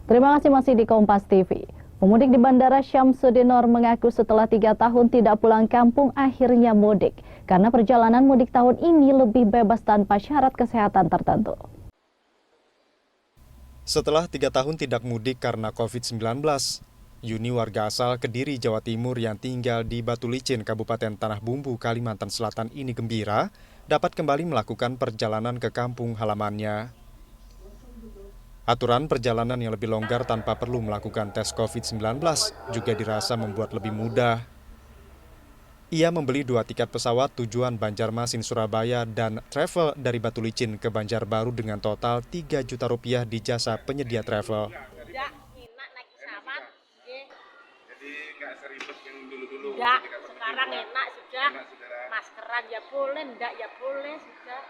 Terima kasih masih di Kompas TV. Pemudik di Bandara Syamsuddin Nur mengaku setelah 3 tahun tidak pulang kampung akhirnya mudik. Karena perjalanan mudik tahun ini lebih bebas tanpa syarat kesehatan tertentu. Setelah 3 tahun tidak mudik karena COVID-19, Yuni warga asal Kediri, Jawa Timur yang tinggal di Batu Licin, Kabupaten Tanah Bumbu, Kalimantan Selatan ini gembira dapat kembali melakukan perjalanan ke kampung halamannya. Aturan perjalanan yang lebih longgar tanpa perlu melakukan tes COVID-19 juga dirasa membuat lebih mudah. Ia membeli 2 tiket pesawat tujuan Banjarmasin Surabaya dan travel dari Batu Licin ke Banjarbaru dengan total 3 juta rupiah di jasa penyedia travel. Jadi nggak seribet yang dulu-dulu. Enggak, sekarang enak sudah. Maskeran ya boleh, enggak ya boleh sudah.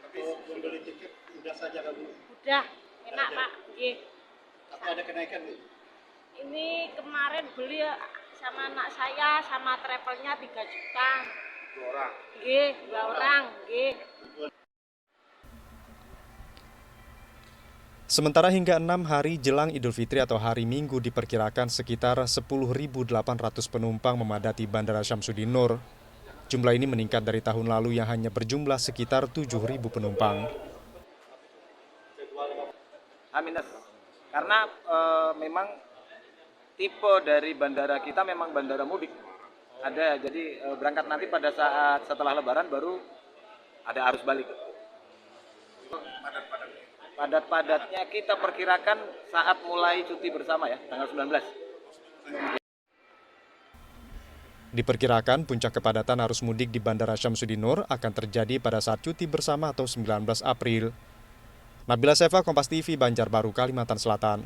Tapi membeli tiket udah saja kan Bu? Udah, enak Pak. Nggih. Apa ada kenaikan Bu? Ini kemarin beli sama anak saya sama travelnya 3 juta. 2 orang. Nggih, 2 orang, nggih. Sementara hingga 6 hari jelang Idul Fitri atau hari Minggu diperkirakan sekitar 10.800 penumpang memadati Bandara Syamsuddin Nur. Jumlah ini meningkat dari tahun lalu yang hanya berjumlah sekitar 7.000 penumpang. Minus, karena memang tipe dari bandara kita memang bandara mudik. Ada, jadi berangkat nanti pada saat setelah Lebaran baru ada arus balik. Padat-padatnya kita perkirakan saat mulai cuti bersama ya, tanggal 19. Diperkirakan puncak kepadatan arus mudik di Bandara Syamsuddin Nur akan terjadi pada saat cuti bersama atau 19 April. Nabila Seva, Kompas TV, Banjarbaru, Kalimantan Selatan.